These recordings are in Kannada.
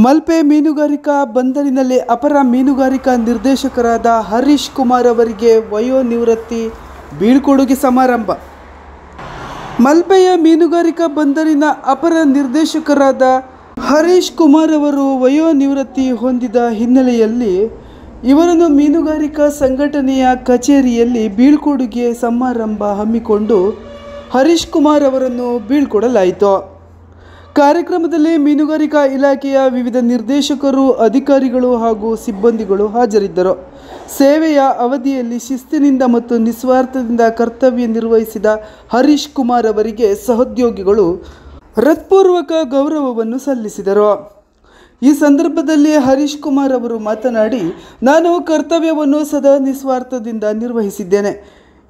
ಮಲ್ಪೆ ಮೀನುಗಾರಿಕಾ ಬಂದರಿನಲ್ಲಿ ಅಪರ ಮೀನುಗಾರಿಕಾ ನಿರ್ದೇಶಕರಾದ ಹರೀಶ್ ಕುಮಾರ್ ಅವರಿಗೆ ವಯೋನಿವೃತ್ತಿ ಬೀಳ್ಕೊಡುಗೆ ಸಮಾರಂಭ. ಮಲ್ಪೆಯ ಮೀನುಗಾರಿಕಾ ಬಂದರಿನ ಅಪರ ನಿರ್ದೇಶಕರಾದ ಹರೀಶ್ ಕುಮಾರ್ ಅವರು ವಯೋನಿವೃತ್ತಿ ಹೊಂದಿದ ಹಿನ್ನೆಲೆಯಲ್ಲಿ ಇವರನ್ನು ಮೀನುಗಾರಿಕಾ ಸಂಘಟನೆಯ ಕಚೇರಿಯಲ್ಲಿ ಬೀಳ್ಕೊಡುಗೆ ಸಮಾರಂಭ ಹಮ್ಮಿಕೊಂಡು ಹರೀಶ್ ಕುಮಾರ್ ಅವರನ್ನು ಬೀಳ್ಕೊಡಲಾಯಿತು. ಕಾರ್ಯಕ್ರಮದಲ್ಲಿ ಮೀನುಗಾರಿಕಾ ಇಲಾಖೆಯ ವಿವಿಧ ನಿರ್ದೇಶಕರು, ಅಧಿಕಾರಿಗಳು ಹಾಗೂ ಸಿಬ್ಬಂದಿಗಳು ಹಾಜರಿದ್ದರು. ಸೇವೆಯ ಅವಧಿಯಲ್ಲಿ ಶಿಸ್ತಿನಿಂದ ಮತ್ತು ನಿಸ್ವಾರ್ಥದಿಂದ ಕರ್ತವ್ಯ ನಿರ್ವಹಿಸಿದ ಹರೀಶ್ ಕುಮಾರ್ ಅವರಿಗೆ ಸಹೋದ್ಯೋಗಿಗಳು ಹೃತ್ಪೂರ್ವಕ ಗೌರವವನ್ನು ಸಲ್ಲಿಸಿದರು. ಈ ಸಂದರ್ಭದಲ್ಲಿ ಹರೀಶ್ ಕುಮಾರ್ ಅವರು ಮಾತನಾಡಿ, ನಾನು ಕರ್ತವ್ಯವನ್ನು ಸದಾ ನಿಸ್ವಾರ್ಥದಿಂದ ನಿರ್ವಹಿಸಿದ್ದೇನೆ.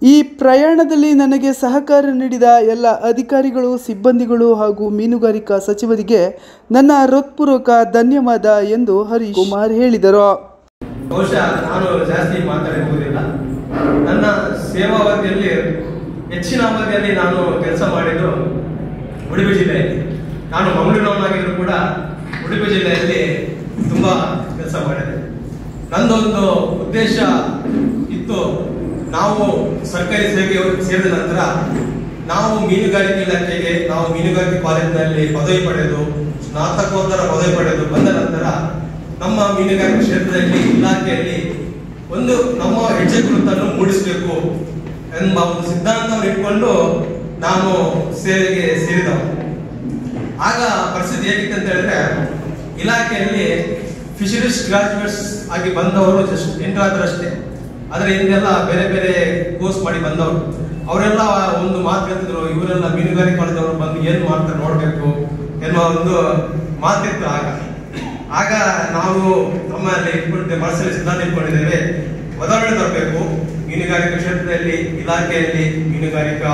ಈ ಪ್ರಯಾಣದಲ್ಲಿ ನನಗೆ ಸಹಕಾರ ನೀಡಿದ ಎಲ್ಲ ಅಧಿಕಾರಿಗಳು, ಸಿಬ್ಬಂದಿಗಳು ಹಾಗೂ ಮೀನುಗಾರಿಕಾ ಸಚಿವರಿಗೆ ನನ್ನ ಹೃತ್ಪೂರ್ವಕ ಧನ್ಯವಾದ ಎಂದು ಹರೀಶ್ ಕುಮಾರ್ ಹೇಳಿದರು. ಬಹುಶಃ ನಾನು ಜಾಸ್ತಿ ಮಾತಾಡುವುದಿಲ್ಲ. ನನ್ನ ಸೇವಾವಧಿಯಲ್ಲಿ ಹೆಚ್ಚಿನ ಅವಧಿಯಲ್ಲಿ ನಾನು ಕೆಲಸ ಮಾಡಿದ್ದು ಉಡುಪಿ ಜಿಲ್ಲೆಯಲ್ಲಿ. ನಾನು ಮಂಗಳೂರಿನವನಾಗಿದ್ದರೂ ಕೂಡ ಉಡುಪಿ ಜಿಲ್ಲೆಯಲ್ಲಿ ತುಂಬ ಕೆಲಸ ಮಾಡಿದೆ. ನಂದೊಂದು ಉದ್ದೇಶ ಇತ್ತು, ನಾವು ಸರ್ಕಾರಿ ಸೇವೆಗೆ ಸೇರಿದ ನಂತರ ನಾವು ಮೀನುಗಾರಿಕೆ ಇಲಾಖೆಗೆ, ನಾವು ಮೀನುಗಾರಿಕೆ ಕಾಲೇಜಿನಲ್ಲಿ ಪದವಿ ಪಡೆದು ಸ್ನಾತಕೋತ್ತರ ಪದವಿ ಪಡೆದು ಬಂದ ನಂತರ ನಮ್ಮ ಮೀನುಗಾರಿಕೆ ಕ್ಷೇತ್ರದಲ್ಲಿ ಇಲಾಖೆಯಲ್ಲಿ ಒಂದು ನಮ್ಮ ಹೆಜ್ಜೆ ಗುರುತನ್ನು ಮೂಡಿಸಬೇಕು ಎಂಬ ಒಂದು ಸಿದ್ಧಾಂತವನ್ನು ಇಟ್ಕೊಂಡು ನಾನು ಸೇವೆಗೆ ಸೇರಿದವ. ಆಗ ಪರಿಸ್ಥಿತಿ ಹೇಗಿತ್ತು ಅಂತ ಹೇಳಿದ್ರೆ, ಇಲಾಖೆಯಲ್ಲಿ ಫಿಶರೀಸ್ ಗ್ರಾಜುಯೇಟ್ಸ್ ಆಗಿ ಬಂದವರು ಜಸ್ಟ್ ಎಂಟರಾದರಷ್ಟೇ. ಆದರೆ ಹಿಂದೆಲ್ಲ ಬೇರೆ ಬೇರೆ ಕೋರ್ಸ್ ಮಾಡಿ ಬಂದವರು, ಅವರೆಲ್ಲ ಒಂದು ಮಾತು ಹೇಳ್ತಿದ್ರು, ಇವರೆಲ್ಲ ಮೀನುಗಾರಿಕೆ ಕಾಲೇಜವರು ಬಂದು ಏನು ಮಾಡ್ತಾರೆ ನೋಡ್ಬೇಕು ಎನ್ನುವ ಒಂದು ಮಾತಿತ್ತು. ಆಗ ನಾವು ನಮ್ಮಲ್ಲಿ ಮನಸ್ಸಲ್ಲಿ ಸಿದ್ಧಾಂತ ಇಟ್ಕೊಂಡಿದ್ದೇವೆ, ಬದಲಾವಣೆ ತರಬೇಕು. ಮೀನುಗಾರಿಕಾ ಕ್ಷೇತ್ರದಲ್ಲಿ, ಇಲಾಖೆಯಲ್ಲಿ, ಮೀನುಗಾರಿಕಾ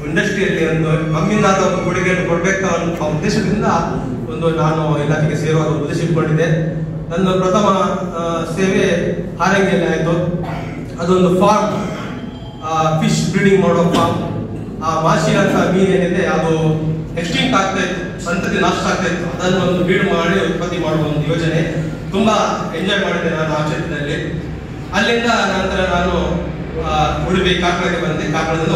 ಇಂಡಸ್ಟ್ರಿಯಲ್ಲಿ ಒಂದು ನಮ್ಮಿಂದಾದ ಒಂದು ಕೊಡುಗೆಯನ್ನು ಕೊಡಬೇಕು ಅನ್ನೋ ಉದ್ದೇಶದಿಂದ ನಾನು ಇಲಾಖೆಗೆ ಸೇರುವ ಉದ್ದೇಶ ಇಟ್ಕೊಂಡಿದ್ದೆ. ನನ್ನ ಪ್ರಥಮ ಸೇವೆ ಹಾರಂಗಿಯಲ್ಲಿ ಆಯಿತು. ಅದೊಂದು ಫಾರ್ಮ್, ಫಿಶ್ ಬ್ರೀಡಿಂಗ್ ಮಾಡೋ ಫಾರ್ಮ್. ಆ ಮಾಸಿ ಅಂತ ಮೀನು ಏನಿದೆ ಅದು ಎಕ್ಸ್ಟಿಂಕ್ಟ್ ಆಗ್ತಾ ಇತ್ತು, ಸಂತತಿ ನಾಶ ಆಗ್ತಾ ಇತ್ತು. ಅದನ್ನು ಒಂದು ಬ್ರೀಡ್ ಮಾಡಿ ಉತ್ಪತ್ತಿ ಮಾಡುವ ಒಂದು ಯೋಜನೆ. ತುಂಬಾ ಎಂಜಾಯ್ ಮಾಡಿದ್ದೆ ನಾನು ಆ ಕ್ಷೇತ್ರದಲ್ಲಿ. ಅಲ್ಲಿಂದ ನಂತರ ನಾನು ಉಡುಪಿ ಕಾರ್ಕಳಕ್ಕೆ ಬಂದೆ. ಕಾರ್ಕಳದಿಂದ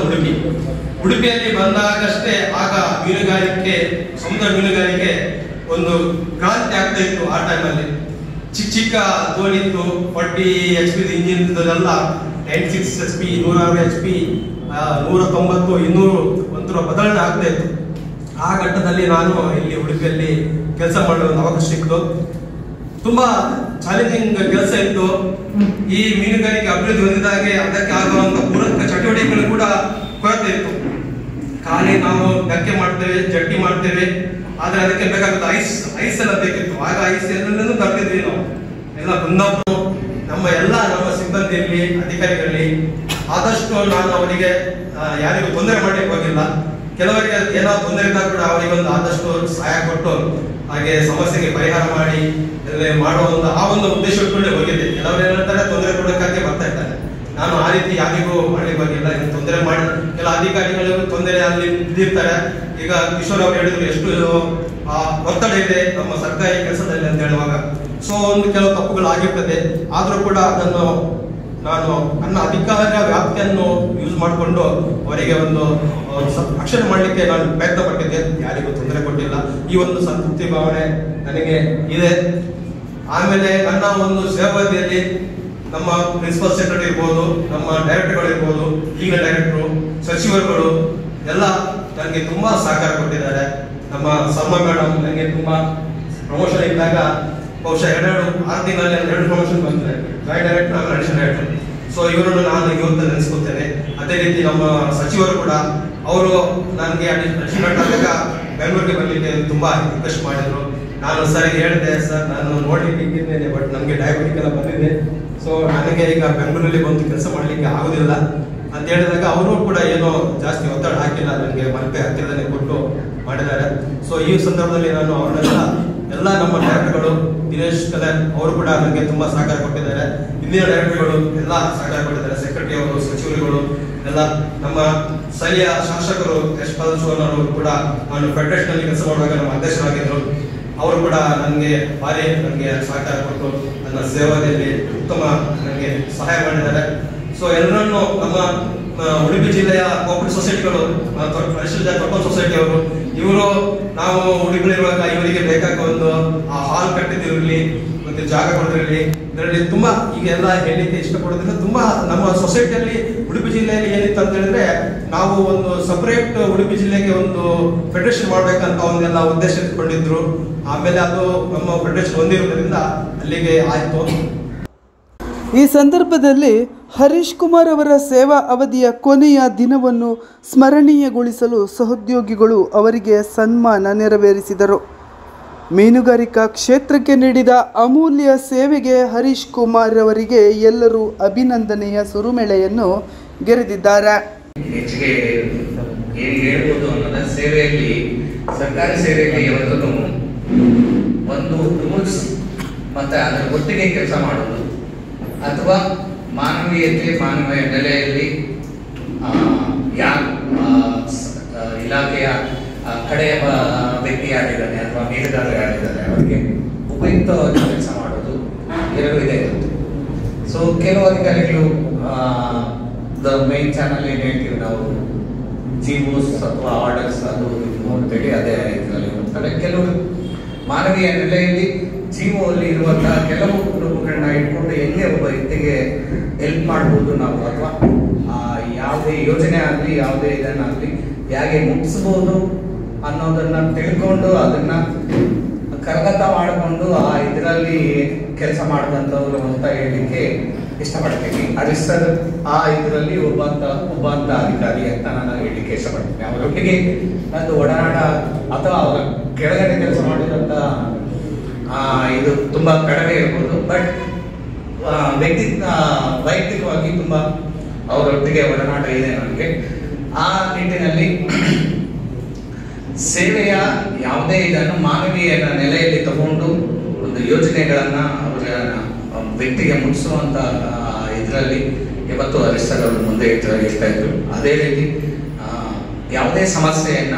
ಉಡುಪಿಯಲ್ಲಿ ಬಂದಾಗಷ್ಟೇ ಆಗ ಮೀನುಗಾರಿಕೆ, ಸಮುದ್ರ ಮೀನುಗಾರಿಕೆ ಒಂದು ಕ್ರಾಂತಿ ಆಗ್ತಾ ಇತ್ತು. ಆ ಟೈಮಲ್ಲಿ ಚಿಕ್ಕ ದೋಣಿ ಇತ್ತು, 40 HP ಇಂಜಿನ್ ಇದ್ದದೆಲ್ಲ 96 HP, 160 HP, 190, 200 ಒಂಥರ ಬದಲಾವಣೆ ಆಗ್ತಾ ಇತ್ತು. ಆ ಘಟ್ಟದಲ್ಲಿ ನಾನು ಇಲ್ಲಿ ಉಡುಪಿಯಲ್ಲಿ ಕೆಲಸ ಮಾಡುವ ಒಂದು ಅವಕಾಶ ಸಿಕ್ತು. ತುಂಬಾ ಚಾಲೆಂಜಿಂಗ್ ಕೆಲಸ ಇತ್ತು. ಈ ಮೀನುಗಾರಿಕೆ ಅಭಿವೃದ್ಧಿ ಹೊಂದಿದಾಗೆ ಅದಕ್ಕೆ ಆಗುವಂತ ಪೂರಕ ಚಟುವಟಿಕೆಗಳು ಕೂಡ ಕೊರತೆ ಇತ್ತು. ಖಾಲಿ ನಾವು ಧಕ್ಕೆ ಮಾಡ್ತೇವೆ, ಜಟ್ಟಿ ಮಾಡ್ತೇವೆ, ಆದ್ರೆ ಅದಕ್ಕೆ ಬೇಕಾದ ಐಸ್ ಎಲ್ಲ ಬೇಕಿತ್ತು. ಆಗ ಐಸ್ ಎಲ್ಲೆಲ್ಲೂ ತರ್ತಿದ್ವಿ ನಾವು ಎಲ್ಲ ಕುಂದಾಪುರ. ನಮ್ಮ ಸಿಬ್ಬಂದಿಯಲ್ಲಿ, ಅಧಿಕಾರಿಗಳಲ್ಲಿ ಆದಷ್ಟು ನಾನು ಅವರಿಗೆ ಯಾರಿಗೂ ತೊಂದರೆ ಮಾಡಲಿಕ್ಕೆ ಹೋಗಿಲ್ಲ. ಕೆಲವರಿಗೆ ಏನಾದ್ರು ತೊಂದರೆ ಇದ್ದಾಗ ಕೂಡ ಅವರಿಗೆ ಒಂದು ಆದಷ್ಟು ಸಹಾಯ ಕೊಟ್ಟು ಹಾಗೆ ಸಮಸ್ಯೆಗೆ ಪರಿಹಾರ ಮಾಡಿ ಮಾಡುವ ಒಂದು ಉದ್ದೇಶ ಇಟ್ಕೊಂಡೇ ಹೋಗಿದ್ದೆ. ಕೆಲವರು ಏನಂತಾರೆ, ತೊಂದರೆ ಕೊಡೋಕ್ಕಾಗಿ ಬರ್ತಾ ಇರ್ತಾರೆ. ನಾನು ಆ ರೀತಿ ಯಾರಿಗೂ ಮಾಡ್ಲಿಕ್ಕೆ ಹೋಗಿಲ್ಲ. ತೊಂದರೆ ಮಾಡಿ ಕೆಲ ಅಧಿಕಾರಿಗಳಿಗೂ ತೊಂದರೆ ಅಲ್ಲಿ ಇದ್ದಿರ್ತಾರೆ. ಈಗ ಕಿಶೋರ್ ಅವರು ಹೇಳಿದ್ರು, ಎಷ್ಟು ಒತ್ತಡ ಇದೆ ನಮ್ಮ ಸರ್ಕಾರಿ ಕೆಲಸದಲ್ಲಿ ಅಂತ ಹೇಳುವಾಗ. ಸೊ ಕೆಲವು ತಪ್ಪುಗಳು ಆಗಿರ್ತದೆ. ಆದ್ರೂ ಕೂಡ ಅದನ್ನು ನಾನು ನನ್ನ ಅಧಿಕಾರ ವ್ಯಾಪ್ತಿಯನ್ನು ಯೂಸ್ ಮಾಡಿಕೊಂಡು ಅವರಿಗೆ ಒಂದು ರಕ್ಷಣೆ ಮಾಡಲಿಕ್ಕೆ ನಾನು ಪ್ರಯತ್ನ ಪಟ್ಟಿದ್ದೆ. ಯಾರಿಗೂ ತೊಂದರೆ ಕೊಟ್ಟಿಲ್ಲ. ಈ ಒಂದು ಸಂತೃಪ್ತಿ ಭಾವನೆ ನನಗೆ ಇದೆ. ಆಮೇಲೆ ನನ್ನ ಒಂದು ಸೇವಾವಧಿಯಲ್ಲಿ ನಮ್ಮ ಪ್ರಿನ್ಸಿಪಲ್ ಸೆಕ್ರೆಟರಿ ಇರ್ಬೋದು, ನಮ್ಮ ಡೈರೆಕ್ಟರ್ಗಳು ಇರ್ಬೋದು, ಈಗಿನ ಡೈರೆಕ್ಟರು, ಸಚಿವರುಗಳು ಎಲ್ಲ ನನಗೆ ತುಂಬಾ ಸಹಕಾರ ಕೊಟ್ಟಿದ್ದಾರೆ. ನಮ್ಮ ಸಮ್ಮ ಮೇಡಮ್ ನನಗೆ ತುಂಬಾ ಪ್ರಮೋಷನ್ ಇದ್ದಾಗ ಬಹುಶಃ 6 ತಿಂಗಳಲ್ಲಿ 2 ಪ್ರಮೋಷನ್ ಬಂದಿದೆ. ಜಾಯಿಂಟ್ ಡೈರೆಕ್ಟರ್ ಹಾಗೂ ಅಡಿಷನಲ್ ಡೈರೆಕ್ಟರ್. ಸೊ ಇವರನ್ನು ನಾನು ಇವತ್ತು ನೆನೆಸ್ಕೊಳ್ತೇನೆ. ಅದೇ ರೀತಿ ನಮ್ಮ ಸಚಿವರು ಕೂಡ, ಅವರು ನನಗೆ ಅಡಿಷನಲ್ ಡೈರೆಕ್ಟರ್ ಬೆಂಗಳೂರಿಗೆ ಬರಲಿಕ್ಕೆ ತುಂಬಾ ರಿಕ್ವೆಸ್ಟ್ ಮಾಡಿದ್ರು. ನಾನು ಸರ್ ಹೇಳಿದೆ, ಸರ್ ನಾನು ನೋಡ್ಲಿಕ್ಕೆ ಇದ್ದೇನೆ, ಬಟ್ ನನಗೆ ಡಯಾಬಿಟಿಕ್ ಎಲ್ಲ ಬಂದಿದೆ. ಸೊ ನನಗೆ ಈಗ ಬೆಂಗಳೂರಲ್ಲಿ ಬಂದು ಕೆಲಸ ಮಾಡಲಿಕ್ಕೆ ಆಗುದಿಲ್ಲ ಅಂತ ಹೇಳಿದಾಗ ಅವರು ಕೂಡ ಏನೋ ಜಾಸ್ತಿ ಒತ್ತಡ ಹಾಕಿಲ್ಲ, ನನಗೆ ಮಲ್ಪೆ ಹತ್ತಿರದಲ್ಲಿ ಕೊಟ್ಟು ಮಾಡಿದ್ದಾರೆ. ಸೊ ಈ ಸಂದರ್ಭದಲ್ಲಿ ನಾನು ಅವರನ್ನೆಲ್ಲ ಎಲ್ಲ ನಮ್ಮ ಡೈರೆಕ್ಟರ್ಗಳು, ದಿನೇಶ್ ಕಲರ್ ಅವರು ಕೂಡ ನನಗೆ ತುಂಬಾ ಸಹಕಾರ ಕೊಟ್ಟಿದ್ದಾರೆ. ಇಂದಿನ ಡೈರೆಕ್ಟರ್ಗಳು ಎಲ್ಲ ಸಹಕಾರ ಕೊಟ್ಟಿದ್ದಾರೆ. ಸೆಕ್ರೆಟರಿ ಅವರು, ಸಚಿವರುಗಳು ಎಲ್ಲ, ನಮ್ಮ ಸ್ಥಳೀಯ ಶಾಸಕರು ಯಶಪಾಲ್ ಚೋನ್ ಅವರು ಕೂಡ, ನಾನು ಫೆಡರೇಷನ್ ಅಲ್ಲಿ ಕೆಲಸ ಮಾಡುವಾಗ ನಮ್ಮ ಅಧ್ಯಕ್ಷರಾಗಿದ್ದರು. ಅವರು ಕೂಡ ನನಗೆ ಸಹಕಾರ ಕೊಟ್ಟು ನನ್ನ ಸೇವಾದಲ್ಲಿ ಉತ್ತಮ ನನಗೆ ಸಹಾಯ ಮಾಡಿದ್ದಾರೆ. ಸೊ ಎಲ್ಲರನ್ನು ನಮ್ಮ ಉಡುಪಿ ಜಿಲ್ಲೆಯ ಕೋಆಪರೇಟಿವ್ ಸೊಸೈಟಿಗಳು, ಪರಿಶಿಷ್ಟ ಕೊಪ್ಪನ್ ಸೊಸೈಟಿ ಅವರು, ಇವರು ನಾವು ಉಡುಪಿಲಿರುವಾಗ ಇವರಿಗೆ ಬೇಕಾದ ಒಂದು ಹಾಲ್ ಕಟ್ಟಿದಿರಲಿ ಮತ್ತೆ ಜಾಗ ಕೊಡದಿರಲಿ, ಇದರಲ್ಲಿ ತುಂಬಾ ಈಗ ಎಲ್ಲ ಹೇಳಲಿಕ್ಕೆ ಇಷ್ಟಪಡೋದ್ರಿಂದ ತುಂಬಾ ನಮ್ಮ ಸೊಸೈಟಿಯಲ್ಲಿ ಉಡುಪಿ ಜಿಲ್ಲೆಯಲ್ಲಿ ಏನಿತ್ತು ಅಂತ ಹೇಳಿದ್ರೆ, ನಾವು ಒಂದು ಸಪರೇಟ್ ಉಡುಪಿ ಜಿಲ್ಲೆಗೆ ಒಂದು ಫೆಡರೇಷನ್ ಮಾಡ್ಬೇಕಂತ ಒಂದೆಲ್ಲ ಉದ್ದೇಶ ಇಟ್ಕೊಂಡಿದ್ರು. ಆಮೇಲೆ ಅದು ನಮ್ಮ ಫೆಡರೇಷನ್ ಹೊಂದಿರೋದ್ರಿಂದ ಅಲ್ಲಿಗೆ ಆಯ್ತು. ಈ ಸಂದರ್ಭದಲ್ಲಿ ಹರೀಶ್ ಕುಮಾರ್ ಅವರ ಸೇವಾ ಅವಧಿಯ ಕೊನೆಯ ದಿನವನ್ನು ಸ್ಮರಣೀಯಗೊಳಿಸಲು ಸಹೋದ್ಯೋಗಿಗಳು ಅವರಿಗೆ ಸನ್ಮಾನ ನೆರವೇರಿಸಿದರು. ಮೀನುಗಾರಿಕಾ ಕ್ಷೇತ್ರಕ್ಕೆ ನೀಡಿದ ಅಮೂಲ್ಯ ಸೇವೆಗೆ ಹರೀಶ್ ಕುಮಾರ್ ಅವರಿಗೆ ಎಲ್ಲರೂ ಅಭಿನಂದನೆಯ ಸುರುಮೆಳೆಯನ್ನು ಗೆರೆದಿದ್ದಾರೆ. ಹೆಚ್ಚಿಗೆ ಏನು ಹೇಳ್ಬೋದು ಅನ್ನೋದ ಸೇವೆಯಲ್ಲಿ, ಸರ್ಕಾರಿ ಸೇವೆಯಲ್ಲಿ ಯಾವತ್ತೂ ಒಂದು ರೂಲ್ಸ್ ಮತ್ತೆ ಅದರ ಒಟ್ಟಿಗೆ ಕೆಲಸ ಮಾಡೋದು ಅಥವಾ ಮಾನವೀಯತೆ, ಮಾನವೀಯ ನೆಲೆಯಲ್ಲಿ ಯಾರು ಇಲಾಖೆಯ ಕಡೆಯ ವ್ಯಕ್ತಿ ಯಾರಿದ್ದಾನೆ ಅಥವಾ ಮೀನುಗಾರ ಯಾರಿದ್ದಾರೆ ಅವರಿಗೆ ಉಪಯುಕ್ತವಾಗಿ ಕೆಲಸ ಮಾಡೋದು ಎರಡೂ ಇದೆ. ಸೊ ಕೆಲವು ಅಧಿಕಾರಿಗಳು ಮೇನ್ ಚಾನಲ್ ಏನು ಹೇಳ್ತೀವಿ ನಾವು, ಜಿಒಸ್ ಅಥವಾ ಆರ್ಡರ್ಸ್ ಅದು ಅಂತೇಳಿ ಅದೇ ಇದರಲ್ಲಿ ಹೋಗ್ತಾರೆ. ಕೆಲವರು ಮಾನವೀಯ ನೆಲೆಯಲ್ಲಿ ಜಿಒ ಅಲ್ಲಿ ಇರುವಂತಹ ಕೆಲವು ರೂಪಗಳನ್ನ ಇಟ್ಕೊಂಡು ಹೆಂಗೆ ಒಬ್ಬ ವ್ಯಕ್ತಿಗೆ ಹೆಲ್ಪ್ ಮಾಡ್ಬೋದು ನಾವು, ಅಥವಾ ಯಾವುದೇ ಯೋಜನೆ ಆಗಲಿ ಯಾವುದೇ ಇದನ್ನಾಗಲಿ ಹೇಗೆ ಮುಗಿಸ್ಬೋದು ಅನ್ನೋದನ್ನ ತಿಳ್ಕೊಂಡು ಅದನ್ನ ಕರಗತ ಮಾಡಿಕೊಂಡು ಇದರಲ್ಲಿ ಕೆಲಸ ಮಾಡಿದಂಥವ್ರು ಅಂತ ಹೇಳಲಿಕ್ಕೆ ಇಷ್ಟಪಡ್ತೀನಿ. ಹರೀಶ್ ಸರ್ ಇದರಲ್ಲಿ ಒಬ್ಬ ಅಧಿಕಾರಿ ಅಂತ ನಾನು ಹೇಳಲಿಕ್ಕೆ ಇಷ್ಟಪಡ್ತೀನಿ. ಅವರೊಟ್ಟಿಗೆ ನಂದು ಒಡನಾಟ ಅಥವಾ ಅವರ ಕೆಳಗಡೆ ಕೆಲಸ ಮಾಡಿದಂತ ಇದು ತುಂಬಾ ಕಡಿಮೆ ಇರ್ಬೋದು, ಬಟ್ ವೈಯಕ್ತಿಕವಾಗಿ ತುಂಬಾ ಅವರೊಟ್ಟಿಗೆ ಒಡನಾಟ ಇದೆ ನನಗೆ. ಆ ನಿಟ್ಟಿನಲ್ಲಿ ಸೇವೆಯ ಯಾವುದೇ ಇದನ್ನು ಮಾನವೀಯ ನೆಲೆಯಲ್ಲಿ ತಗೊಂಡು ಒಂದು ಯೋಜನೆಗಳನ್ನ ಅವರ ವ್ಯಕ್ತಿಗೆ ಮುಟ್ಟಿಸುವಂತ ಇದರಲ್ಲಿ ಯಾವತ್ತು ಹರೀಶ್ ಸರ್ ಅವರು ಮುಂದೆ ಇರ್ತಾ ಇದ್ರು. ಅದೇ ರೀತಿ ಯಾವುದೇ ಸಮಸ್ಯೆಯನ್ನ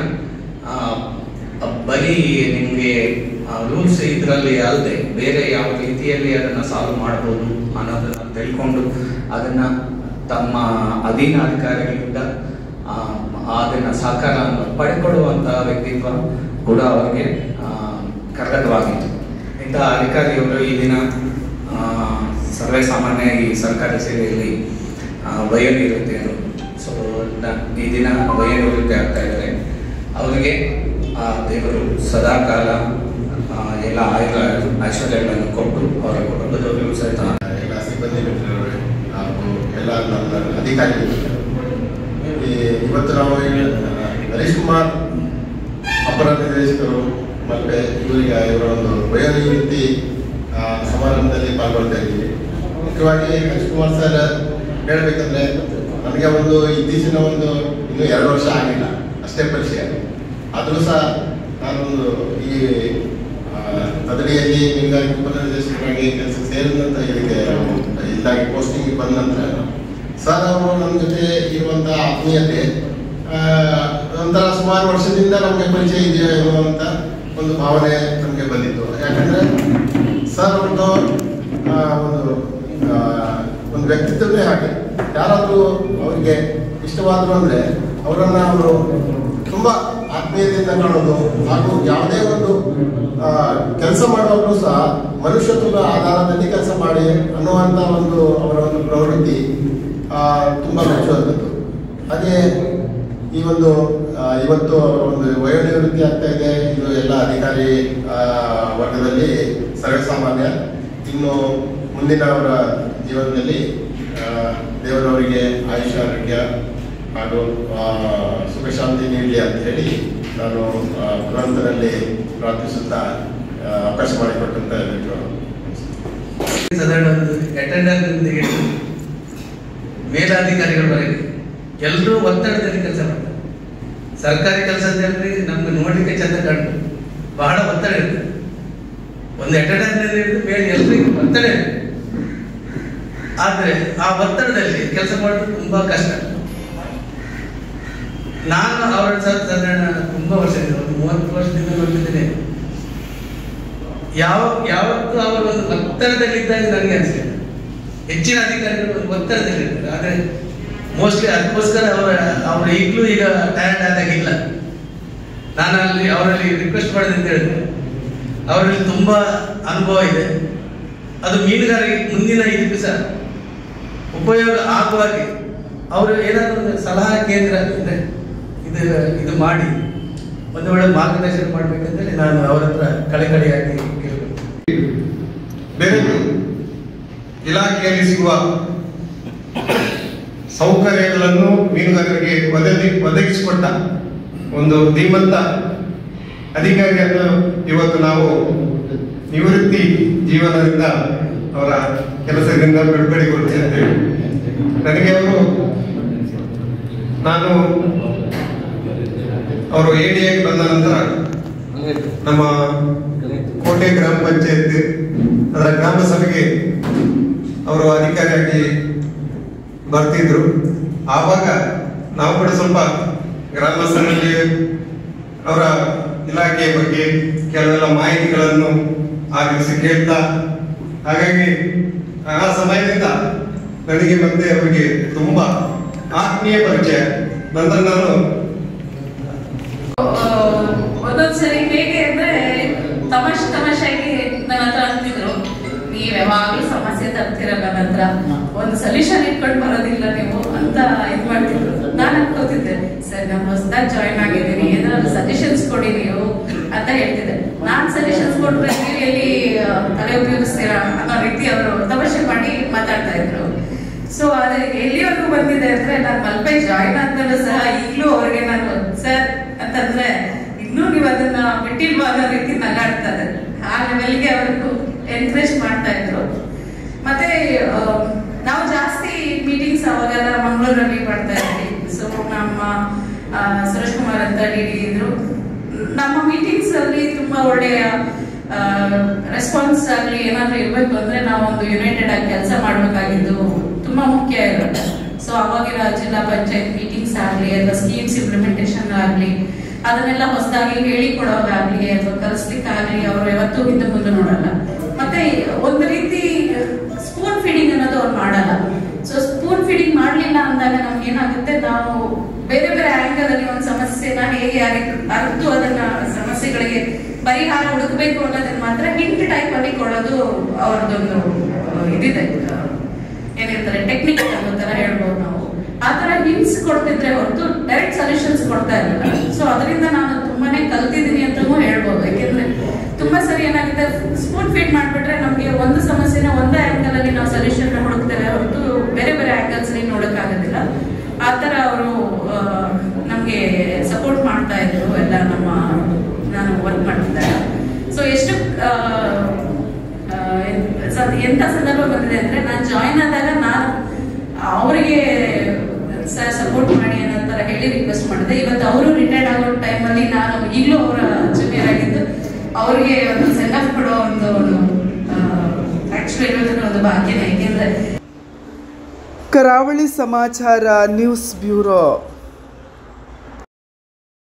ಬರೀ ನಿಮಗೆ ರೂಲ್ಸ್ ಇದರಲ್ಲಿ ಅಲ್ಲದೆ ಬೇರೆ ಯಾವ ರೀತಿಯಲ್ಲಿ ಅದನ್ನ ಸಾಲ್ವ್ ಮಾಡಬಹುದು ಅನ್ನೋದನ್ನ ತಿಳ್ಕೊಂಡು ಅದನ್ನ ತಮ್ಮ ಅಧೀನ ಅಧಿಕಾರಿಗಳಿಂದ ಅದನ್ನ ಸಹಕಾರವನ್ನು ಪಡೆದುಕೊಳ್ಳುವಂತಹ ವ್ಯಕ್ತಿತ್ವ ಕೂಡ ಅವರಿಗೆ ಕರ್ಗತವಾಗಿತ್ತು. ಇಂತಹ ಅಧಿಕಾರಿಯವರು ಈ ದಿನ ಸರ್ವೇ ಸಾಮಾನ್ಯ ಈ ಸರ್ಕಾರಿ ಸೇವೆಯಲ್ಲಿ ವಯೋನಿವೃತ್ತಿಯರು. ಸೊ ಈ ದಿನ ವಯೋನಿವೃತ್ತಿ ಆಗ್ತಾ ಇದ್ದಾರೆ. ಅವರಿಗೆ ದೇವರು ಸದಾ ಕಾಲ ಎಲ್ಲ ಐಶ್ವರ್ಯಗಳನ್ನು ಕೊಟ್ಟು ಅವರ ಕುಟುಂಬದವರಿಗೂ ಸಹಿತ ಎಲ್ಲ ಸಿಬ್ಬಂದಿ ಹಾಗೂ ಎಲ್ಲ ನಮ್ಮ ಅಧಿಕಾರಿಗಳು. ಇವತ್ತು ನಾವು ಹರೀಶ್ ಕುಮಾರ್ ಅಪರ ನಿರ್ದೇಶಕರು ಮತ್ತೆ ಇವರ ಒಂದು ವಯೋನಿವೃತ್ತಿ ಸಮಾರಂಭದಲ್ಲಿ ಪಾಲ್ಗೊಳ್ತಾ ಇದ್ದೀವಿ. ಮುಖ್ಯವಾಗಿ ಹರೀಶ್ ಕುಮಾರ್ ಸರ್ ಹೇಳಬೇಕಂದ್ರೆ, ನನಗೆ ಒಂದು ಇತ್ತೀಚಿನ ಒಂದು ಇನ್ನೂ 2 ವರ್ಷ ಆಗಿಲ್ಲ ಅಷ್ಟೇ ಪರಿಚಯ. ಆದರೂ ಸಹ ನಾನೊಂದು ಈ ತದಡಿಯಲ್ಲಿ ಮೀನುಗಾರಿಕೆ ಉಪನಿರ್ದೇಶಕರಾಗಿ ಕೆಲಸ ಸೇರಿದಂತ ಇದಕ್ಕೆ ಇದಾಗಿ ಪೋಸ್ಟಿಂಗ್ ಬಂದ ನಂತರ ಸರ್ ಅವರು ನಮ್ಮ ಜೊತೆ ಇರುವಂತ ಆತ್ಮೀಯತೆ ಒಂಥರ ಸುಮಾರು ವರ್ಷದಿಂದ ನಮಗೆ ಪರಿಚಯ ಇದೆಯಾ ಎನ್ನುವಂತ ಒಂದು ಭಾವನೆ ನಮಗೆ ಬಂದಿತ್ತು. ಯಾಕಂದ್ರೆ ಸರ್ ಅವ್ರದ್ದು ಒಂದು ವ್ಯಕ್ತಿತ್ವನೇ ಹಾಗೆ. ಯಾರಾದರೂ ಅವರಿಗೆ ಇಷ್ಟವಾದ್ರು ಅಂದ್ರೆ ಅವರನ್ನ ಅವರು ತುಂಬಾ ಆತ್ಮೀಯತೆಯಿಂದ ಕಾಣೋದು, ಹಾಗೂ ಯಾವುದೇ ಒಂದು ಕೆಲಸ ಮಾಡುವಾಗಲೂ ಸಹ ಮನುಷ್ಯತ್ವದ ಆಧಾರದಲ್ಲಿ ಕೆಲಸ ಮಾಡಿ ಅನ್ನುವಂಥ ಒಂದು ಅವರ ಒಂದು ಪ್ರವೃತ್ತಿ ತುಂಬಾ ಮೆಚ್ಚುವಂಥದ್ದು. ಹಾಗೆ ಈ ಒಂದು ಇವತ್ತು ಒಂದು ವಯೋನಿವೃತ್ತಿ ಆಗ್ತಾ ಇದೆ. ಇದು ಎಲ್ಲ ಅಧಿಕಾರಿ ವರ್ಗದಲ್ಲಿ ಸರ್ವಸಾಮಾನ್ಯ. ಇನ್ನು ಮುಂದಿನ ಅವರ ಜೀವನದಲ್ಲಿ ದೇವರವರಿಗೆ ಆಯುಷ್ಯ, ಆರೋಗ್ಯ ಹಾಗೂ ಸುಖ ಶಾಂತಿ ನೀಡಲಿ ಅಂತ ಹೇಳಿ ನಾನು ಭಗವಂತನಲ್ಲಿ ಪ್ರಾರ್ಥಿಸುತ್ತಾ ಅವಕಾಶ ಮಾಡಿಕೊಟ್ಟಂತ ಸಾಧಾರಣ ಅಟೆಂಡರ್ ಮೇಲಾಧಿಕಾರಿಗಳವರೆಗೆ ಎಲ್ಲರೂ ಒತ್ತಡದಲ್ಲಿ ಕೆಲಸ ಮಾಡ್ತಾರೆ. ಸರ್ಕಾರಿ ಕೆಲಸದಲ್ಲಿ ನಮ್ಗೆ ನೋಡ್ಲಿಕ್ಕೆ ಚಂದ ಕಾಣು, ಬಹಳ ಒತ್ತಡ ಇರ್ತದೆ. ಒಂದು ಅಟೆಂಡರ್ನಲ್ಲಿ ಮೇಲೆ ಎಲ್ಲರಿಗೂ ಒತ್ತಡ ಇದೆ. ಆದ್ರೆ ಆ ಒತ್ತಡದಲ್ಲಿ ಕೆಲಸ ಮಾಡೋದು ತುಂಬಾ ಕಷ್ಟ. ನಾನು ಅವರ ಸಾಧಾರಣ ತುಂಬಾ ವರ್ಷ, 30 ವರ್ಷದಿಂದ ನೋಡಿದ್ದೇನೆ. ಯಾವತ್ತೂ ಅವರು ಒಂದು ಒತ್ತಡದಲ್ಲಿದ್ದಾಗ ನನಗೆ ಅನಿಸಿದೆ. ಹೆಚ್ಚಿನ ಅಧಿಕಾರಿಗಳು ಒಂದು ಒತ್ತಡದಲ್ಲಿರ್ತಾರೆ, ಆದರೆ ಮೋಸ್ಟ್ಲಿ ಅದಕ್ಕೋಸ್ಕರ ಅವರು ಈಗಲೂ ಈಗ ಟಯರ್ಡ್ ಆದಾಗಿಲ್ಲ. ನಾನು ಅವರಲ್ಲಿ ರಿಕ್ವೆಸ್ಟ್ ಮಾಡಿದೆ ಅಂತ ಹೇಳಿದ್ರೆ, ಅವರಲ್ಲಿ ತುಂಬ ಅನುಭವ ಇದೆ. ಅದು ಮೀನುಗಾರಿಕೆ ಮುಂದಿನ ಇದಕ್ಕೂ ಸಹ ಉಪಯೋಗ ಆಗುವ ಹಾಗೆ ಅವರು ಏನಾದರೂ ಒಂದು ಸಲಹಾ ಕೇಂದ್ರ ಇದೆ, ಇದು ಮಾಡಿ ಒಂದು ಒಳ್ಳೆ ಮಾರ್ಗದರ್ಶನ ಮಾಡಬೇಕಂತೇಳಿ ನಾನು ಅವರ ಹತ್ರ ಕಳೆಕಳೆಯಾಗಿ ಕೇಳಬೇಕು. ಬೇರೆ ಇಲಾಖೆಯಲ್ಲಿ ಸಿಗುವ ಸೌಕರ್ಯಗಳನ್ನು ಮೀನುಗಾರರಿಗೆ ಒದಗಿಸಿಕೊಟ್ಟ ಒಂದು ಧೀಮಂತ ಅಧಿಕಾರಿಯನ್ನು ಇವತ್ತು ನಾವು ನಿವೃತ್ತಿ ಜೀವನದಿಂದ ಅವರ ಕೆಲಸದಿಂದ ಬಿಡುಗಡೆಗೊಳಿಸಿದ್ದೇವೆ. ನನಗೆ ಅವರು ಎಡಿಯಾಗಿ ಬಂದ ನಂತರ ನಮ್ಮ ಕೋಟೆ ಗ್ರಾಮ ಪಂಚಾಯತ್ ಅದರ ಗ್ರಾಮ ಸಭೆಗೆ ಅವರು ಅಧಿಕಾರಿಯಾಗಿ ಬರ್ತಿದ್ರು. ಆವಾಗ ನಾವು ಕೂಡ ಸ್ವಲ್ಪ ಗ್ರಾಮಸ್ಥರಲ್ಲಿ ಅವರ ಇಲಾಖೆಯ ಬಗ್ಗೆ ಕೆಲವೆಲ್ಲ ಮಾಹಿತಿಗಳನ್ನು ಆಗಿಸಿ ಕೇಳ್ತಾ, ಹಾಗಾಗಿ ಆ ಸಮಯದಿಂದ ನನಗೆ ಮತ್ತೆ ಅವರಿಗೆ ತುಂಬಾ ಆತ್ಮೀಯ ಪರಿಚಯ. ನಂತರ ನಾನು ಒಂದೊಂದ್ಸರಿ ಹೇಗೆ ಅಂದ್ರೆ ತಮಾಷೆಯಾಗಿ ನನ್ನ ಹತ್ರ ಅಂತಿದ್ರು, ನೀವ್ ಯಾವಾಗ್ಲೂ ಸಮಸ್ಯೆ ತರ್ತಿರಲ್ಲ, ನನ್ನ ಹತ್ರ ಒಂದು ಸೊಲ್ಯೂಷನ್ ಇಟ್ಕೊಂಡು ಬರೋದಿಲ್ಲ ನೀವು ಅಂತ ಇದ್ ಮಾಡ್ತಿದ್ರು. ನಾನು ಅನ್ಕೋತಿದ್ದೆ, ಸರ್ ನಾನು ಹೊಸದಾಗಿ ಜಾಯಿನ್ ಆಗಿದ್ದೀನಿ, ಏನಾದ್ರು ಸಜೆಷನ್ಸ್ ಕೊಡಿ ನೀವು ಅಂತ ಹೇಳ್ತಿದ್ದೆ. ನಾನ್ ಸಜೆಷನ್ಸ್ ಕೊಟ್ರೆ ನೀವು ಎಲ್ಲಿ ತಲೆ ಉಪಯೋಗಿಸ್ತೀರಾ ಅನ್ನೋ ರೀತಿ ಅವರು ತಮಾಷೆ ಮಾಡಿ ಮಾತಾಡ್ತಾ ಇದ್ರು. ಸೊ ಅದೇ ಎಲ್ಲಿವರೆಗೂ ಬಂದಿದೆ ಅಂದ್ರೆ, ನಾನು ಮಲ್ಪೆ ಜಾಯಿನ್ ಆದ್ಮೇಲೆ ಸಹ ಈಗಲೂ ಅವ್ರಿಗೆ ನಾನು ಸರ್ ಅಂತಂದ್ರೆ ಇನ್ನೂ ನೀವು ಅದನ್ನ ಬಿಟ್ಟಿಲ್ವಾ ಅನ್ನೋ ರೀತಿ ನಗಾಡ್ತಾರೆ. ಆ ಲೆವೆಲ್ಗೆ ಅವ್ರಿಗೂ ಎನ್ಕರೇಜ್ ಮಾಡ್ತಾ ಇದ್ರು. ಮತ್ತೆ ನಾವು ಜಾಸ್ತಿ ಮೀಟಿಂಗ್ಸ್ ಅವಾಗೆಲ್ಲ ಮಂಗಳೂರಲ್ಲಿ ಮಾಡ್ತಾ ಇದ್ವಿ. ಸೊ ನಮ್ಮ ಸುರೇಶ್ ಕುಮಾರ್ ಅಂತ ಡಿಡಿ ಇದ್ರು. ನಮ್ಮ ಮೀಟಿಂಗ್ಸ್ ಅಲ್ಲಿ ತುಂಬಾ ಒಳ್ಳೆಯ ರೆಸ್ಪಾನ್ಸ್ ಆಗಲಿ ಏನಾದ್ರು ಇರ್ಬೇಕು ಅಂದ್ರೆ ನಾವು ಒಂದು ಯುನೈಟೆಡ್ ಆಗಿ ಕೆಲಸ ಮಾಡ್ಬೇಕಾಗಿದ್ದು ತುಂಬಾ ಮುಖ್ಯ ಇರುತ್ತೆ. ಸೊ ಅವಾಗಿನ ಜಿಲ್ಲಾ ಪಂಚಾಯತ್ ಮೀಟಿಂಗ್ಸ್ ಆಗ್ಲಿ ಅಥವಾ ಸ್ಕೀಮ್ಸ್ ಇಂಪ್ಲಿಮೆಂಟೇಷನ್ ಆಗ್ಲಿ ಅದನ್ನೆಲ್ಲ ಹೊಸದಾಗಿ ಹೇಳಿಕೊಡೋದಾಗ್ಲಿ ಅಥವಾ ಕಲಿಸ್ಲಿಕ್ಕಾಗ್ಲಿ ಅವರು ಯಾವತ್ತೂ ಹಿಂದೆ ಮುಂದೆ ನೋಡಲ್ಲ. ಮತ್ತೆ ಒಂದು ರೀತಿ ಸ್ಪೂನ್ ಫೀಡಿಂಗ್ ಅನ್ನೋದು ಅವ್ರು ಮಾಡಲ್ಲ. ಸೊ ಸ್ಪೂನ್ ಫೀಡಿಂಗ್ ಮಾಡ್ಲಿಲ್ಲ ಅಂದಾಗ ನಮ್ಗೆ ಏನಾಗುತ್ತೆ, ನಾವು ಬೇರೆ ಬೇರೆ ಆಂಗಲ್ ಅಲ್ಲಿ ಒಂದು ಸಮಸ್ಯೆನ ಹೇಗೆ ಅರಿತು ಅದನ್ನ ಸಮಸ್ಯೆಗಳಿಗೆ ಪರಿಹಾರ ಹುಡುಕ್ಬೇಕು ಅನ್ನೋದನ್ನ ಮಾತ್ರ ಹಿಂಟ್ ಟೈಪ್ ಅಲ್ಲಿ ಕೊಡೋದು ಅವ್ರದ್ದೊಂದು ಇದಿದೆ, ಏನಿರ್ತಾರೆ ಟೆಕ್ನಿಕ್ ಅನ್ನೋ ತರ ಹೇಳ್ಬೋದು ನಾವು. ಆ ತರ ಹಿಂಟ್ಸ್ ಕೊಡ್ತಿದ್ರೆ ಹೊರತು ಡೈರೆಕ್ಟ್ ಸೊಲ್ಯೂಷನ್ಸ್ ಕೊಡ್ತಾ ಇರಲಿಲ್ಲ. ಸೊ ಅದರಿಂದ ನಾನು ತುಂಬಾನೇ ಕಲ್ತಿದ್ದೀನಿ ಅಂತಾನೂ ಹೇಳ್ಬೋದು. ಯಾಕೆಂದ್ರೆ ತುಂಬಾ ಸರಿ ಏನಾಗುತ್ತೆ, ಸ್ಪೂನ್ ಫೀಡ್ ಮಾಡ್ಬಿಟ್ರೆ ನಮ್ಗೆ ಒಂದು ಸಮಸ್ಯೆನ ಒಂದೇ ಆಂಗಲ್ ಅಲ್ಲಿ ನಾವು ಸೊಲ್ಯೂಷನ್ ಹುಡುಕ್ತೇವೆ ಹೊರತು ಬೇರೆ ಬೇರೆ ಆಂಗಲ್ಸ್ ಅಲ್ಲಿ ನೋಡಕ್ಕಾಗೋದಿಲ್ಲ. ಆ ತರ ಅವರು ನಮ್ಗೆ ಸಪೋರ್ಟ್ ಮಾಡ್ತಾ ಇದ್ರು ಎಲ್ಲ ನಾನು ವರ್ಕ್ ಮಾಡ್ತಿದ್ದಾಗ. ಸೊ ಎಷ್ಟು ಎಂತ ಸಂದರ್ಭ ಬಂದಿದೆ ಅಂದ್ರೆ, ನಾನು ಜಾಯಿನ್ ಆದಾಗ ನಾನು ಅವರಿಗೆ ಸರ್ ಸಪೋರ್ಟ್ ಮಾಡಿ ಅನ್ನೋ ತರ ಹೇಳಿ ರಿಕ್ವೆಸ್ಟ್ ಮಾಡಿದೆ. ಇವತ್ತು ಅವರು ರಿಟೈರ್ಡ್ ಆಗೋ ಟೈಮಲ್ಲಿ ನಾನು ಈಗಲೂ ಅವರ ಜೂನಿಯರ್ ಆಗಿದ್ದು ಅವ್ರಿಗೆ ಒಂದು ಸೆಂಡ್ ಆಫ್ ಕೊಡೋ ಒಂದು ಆಕ್ಚುಲಿ ಒಂದು ಭಾಗ್ಯನೇ. ಏಕೆಂದ್ರೆ ಕರಾವಳಿ ಸಮಾಚಾರ ನ್ಯೂಸ್ ಬ್ಯೂರೋ.